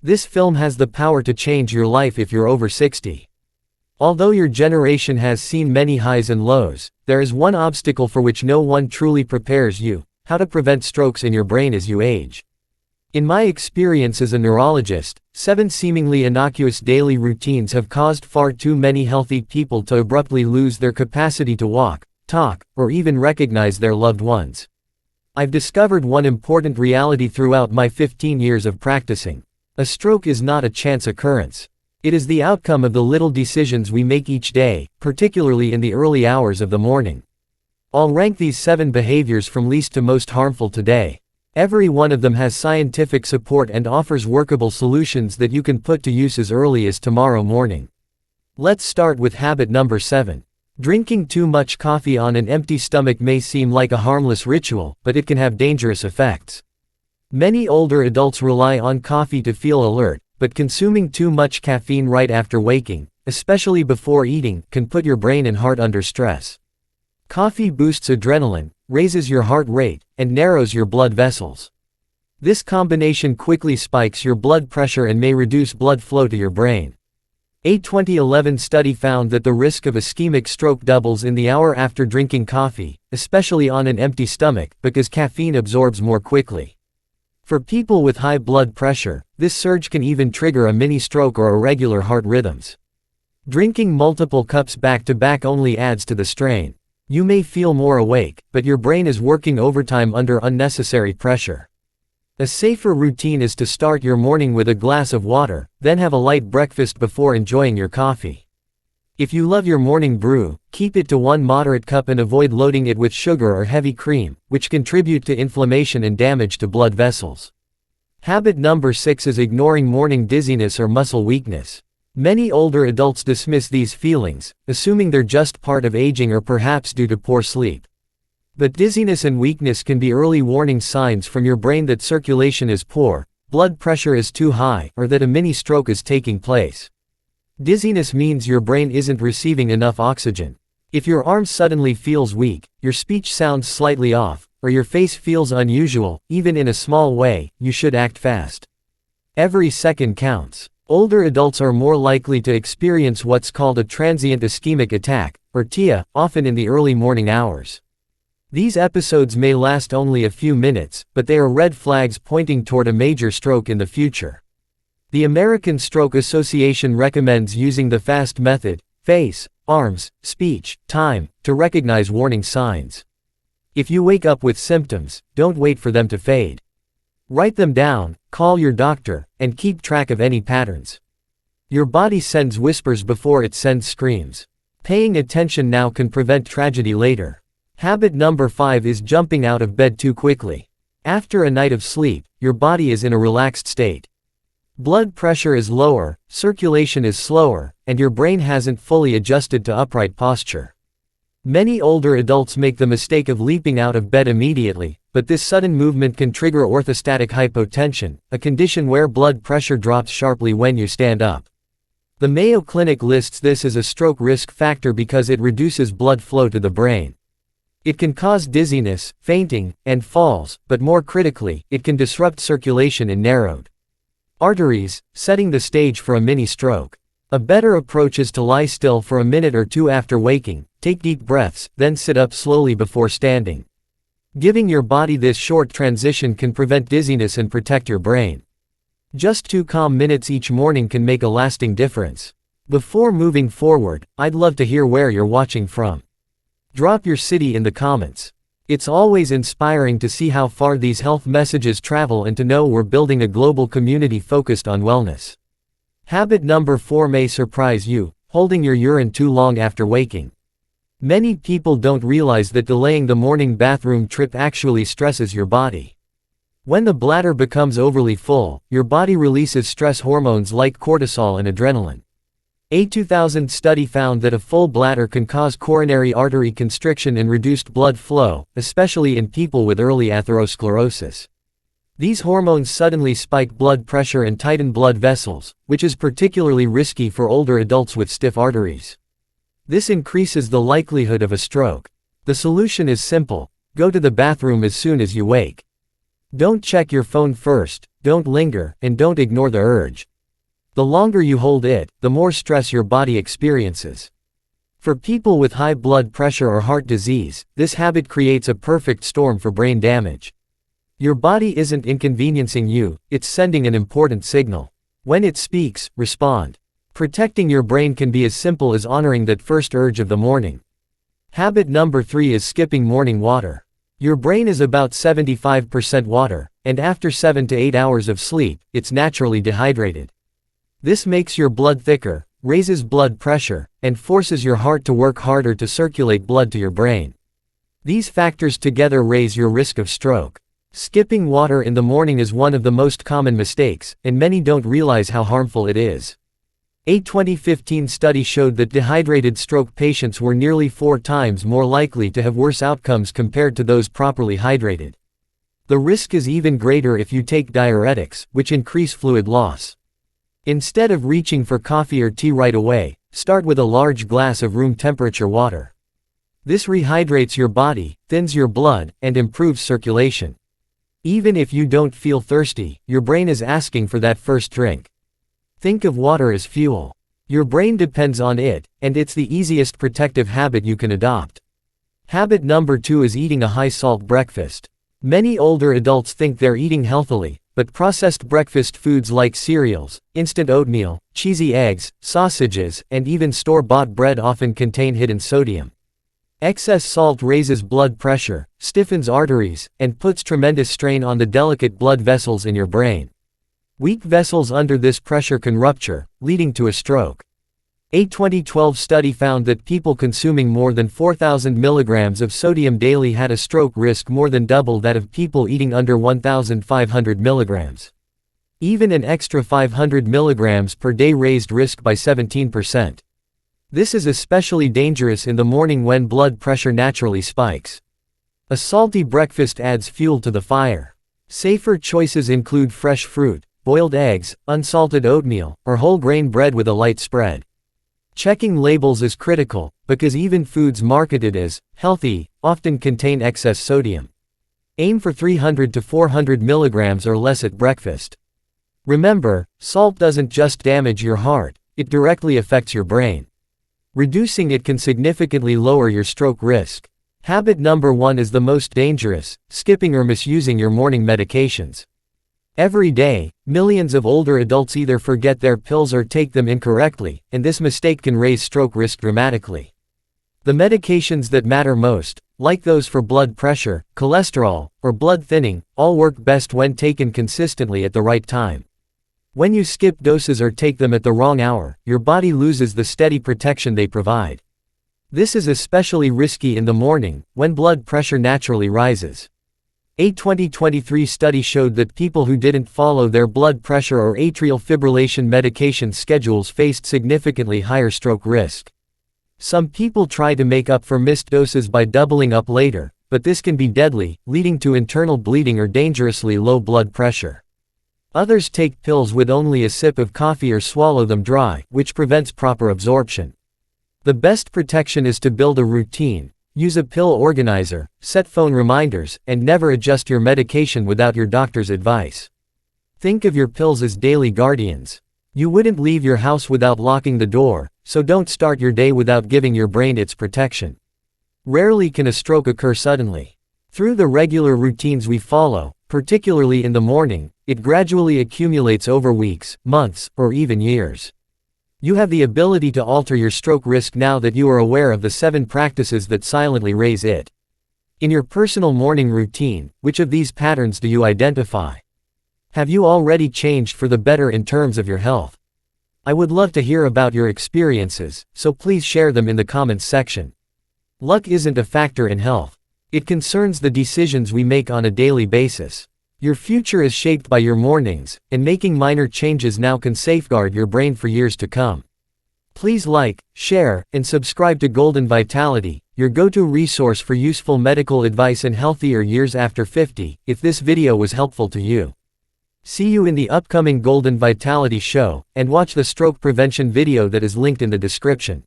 This film has the power to change your life if you're over 60. Although your generation has seen many highs and lows, there is one obstacle for which no one truly prepares you: how to prevent strokes in your brain as you age. In my experience as a neurologist, 7 seemingly innocuous daily routines have caused far too many healthy people to abruptly lose their capacity to walk, talk, or even recognize their loved ones. I've discovered one important reality throughout my 15 years of practicing. A stroke is not a chance occurrence. It is the outcome of the little decisions we make each day, particularly in the early hours of the morning. I'll rank these 7 behaviors from least to most harmful today. Every one of them has scientific support and offers workable solutions that you can put to use as early as tomorrow morning. Let's start with habit number 7. Drinking too much coffee on an empty stomach may seem like a harmless ritual, but it can have dangerous effects. Many older adults rely on coffee to feel alert, but consuming too much caffeine right after waking, especially before eating, can put your brain and heart under stress. Coffee boosts adrenaline, raises your heart rate, and narrows your blood vessels. This combination quickly spikes your blood pressure and may reduce blood flow to your brain. A 2011 study found that the risk of ischemic stroke doubles in the hour after drinking coffee, especially on an empty stomach, because caffeine absorbs more quickly. For people with high blood pressure, this surge can even trigger a mini stroke or irregular heart rhythms. Drinking multiple cups back to back only adds to the strain. You may feel more awake, but your brain is working overtime under unnecessary pressure. A safer routine is to start your morning with a glass of water, then have a light breakfast before enjoying your coffee. If you love your morning brew, keep it to 1 moderate cup and avoid loading it with sugar or heavy cream, which contribute to inflammation and damage to blood vessels. Habit number 6 is ignoring morning dizziness or muscle weakness. Many older adults dismiss these feelings, assuming they're just part of aging or perhaps due to poor sleep. But dizziness and weakness can be early warning signs from your brain that circulation is poor, blood pressure is too high, or that a mini stroke is taking place. Dizziness means your brain isn't receiving enough oxygen. If your arm suddenly feels weak, your speech sounds slightly off, or your face feels unusual, even in a small way, you should act fast. Every second counts. Older adults are more likely to experience what's called a transient ischemic attack, or TIA, often in the early morning hours. These episodes may last only a few minutes, but they are red flags pointing toward a major stroke in the future. The American Stroke Association recommends using the FAST method: face, arms, speech, time, to recognize warning signs. If you wake up with symptoms, don't wait for them to fade. Write them down, call your doctor, and keep track of any patterns. Your body sends whispers before it sends screams. Paying attention now can prevent tragedy later. Habit number 5 is jumping out of bed too quickly. After a night of sleep, your body is in a relaxed state. Blood pressure is lower, circulation is slower, and your brain hasn't fully adjusted to upright posture. Many older adults make the mistake of leaping out of bed immediately, but this sudden movement can trigger orthostatic hypotension, a condition where blood pressure drops sharply when you stand up. The Mayo Clinic lists this as a stroke risk factor because it reduces blood flow to the brain. It can cause dizziness, fainting, and falls, but more critically, it can disrupt circulation in narrowed arteries, setting the stage for a mini stroke. A better approach is to lie still for a minute or two after waking, take deep breaths, then sit up slowly before standing. Giving your body this short transition can prevent dizziness and protect your brain. Just 2 calm minutes each morning can make a lasting difference. Before moving forward, I'd love to hear where you're watching from. Drop your city in the comments. It's always inspiring to see how far these health messages travel and to know we're building a global community focused on wellness. Habit number 4 may surprise you: holding your urine too long after waking. Many people don't realize that delaying the morning bathroom trip actually stresses your body. When the bladder becomes overly full, your body releases stress hormones like cortisol and adrenaline. A 2000 study found that a full bladder can cause coronary artery constriction and reduced blood flow, especially in people with early atherosclerosis. These hormones suddenly spike blood pressure and tighten blood vessels, which is particularly risky for older adults with stiff arteries. This increases the likelihood of a stroke. The solution is simple: go to the bathroom as soon as you wake. Don't check your phone first, don't linger, and don't ignore the urge. The longer you hold it, the more stress your body experiences. For people with high blood pressure or heart disease, this habit creates a perfect storm for brain damage. Your body isn't inconveniencing you, it's sending an important signal. When it speaks, respond. Protecting your brain can be as simple as honoring that first urge of the morning. Habit number 3 is skipping morning water. Your brain is about 75% water, and after 7 to 8 hours of sleep, it's naturally dehydrated. This makes your blood thicker, raises blood pressure, and forces your heart to work harder to circulate blood to your brain. These factors together raise your risk of stroke. Skipping water in the morning is one of the most common mistakes, and many don't realize how harmful it is. A 2015 study showed that dehydrated stroke patients were nearly 4 times more likely to have worse outcomes compared to those properly hydrated. The risk is even greater if you take diuretics, which increase fluid loss. Instead of reaching for coffee or tea right away, start with a large glass of room temperature water. This rehydrates your body, thins your blood, and improves circulation. Even if you don't feel thirsty, your brain is asking for that first drink. Think of water as fuel. Your brain depends on it, and it's the easiest protective habit you can adopt. Habit number 2 is eating a high-salt breakfast. Many older adults think they're eating healthily, but processed breakfast foods like cereals, instant oatmeal, cheesy eggs, sausages, and even store-bought bread often contain hidden sodium. Excess salt raises blood pressure, stiffens arteries, and puts tremendous strain on the delicate blood vessels in your brain. Weak vessels under this pressure can rupture, leading to a stroke. A 2012 study found that people consuming more than 4,000 milligrams of sodium daily had a stroke risk more than double that of people eating under 1,500 milligrams. Even an extra 500 milligrams per day raised risk by 17%. This is especially dangerous in the morning when blood pressure naturally spikes. A salty breakfast adds fuel to the fire. Safer choices include fresh fruit, boiled eggs, unsalted oatmeal, or whole grain bread with a light spread. Checking labels is critical, because even foods marketed as healthy often contain excess sodium. Aim for 300 to 400 milligrams or less at breakfast. Remember, salt doesn't just damage your heart, it directly affects your brain. Reducing it can significantly lower your stroke risk. Habit number 1 is the most dangerous: skipping or misusing your morning medications. Every day, millions of older adults either forget their pills or take them incorrectly, and this mistake can raise stroke risk dramatically. The medications that matter most, like those for blood pressure, cholesterol, or blood thinning, all work best when taken consistently at the right time. When you skip doses or take them at the wrong hour, your body loses the steady protection they provide. This is especially risky in the morning, when blood pressure naturally rises. A 2023 study showed that people who didn't follow their blood pressure or atrial fibrillation medication schedules faced significantly higher stroke risk. Some people try to make up for missed doses by doubling up later, but this can be deadly, leading to internal bleeding or dangerously low blood pressure. Others take pills with only a sip of coffee or swallow them dry, which prevents proper absorption. The best protection is to build a routine. Use a pill organizer, set phone reminders, and never adjust your medication without your doctor's advice. Think of your pills as daily guardians. You wouldn't leave your house without locking the door, so don't start your day without giving your brain its protection. Rarely can a stroke occur suddenly. Through the regular routines we follow, particularly in the morning, it gradually accumulates over weeks, months, or even years. You have the ability to alter your stroke risk now that you are aware of the 7 practices that silently raise it. In your personal morning routine, which of these patterns do you identify? Have you already changed for the better in terms of your health? I would love to hear about your experiences, so please share them in the comments section. Luck isn't a factor in health. It concerns the decisions we make on a daily basis. Your future is shaped by your mornings, and making minor changes now can safeguard your brain for years to come. Please like, share, and subscribe to Golden Vitality, your go-to resource for useful medical advice and healthier years after 50, if this video was helpful to you. See you in the upcoming Golden Vitality show, and watch the stroke prevention video that is linked in the description.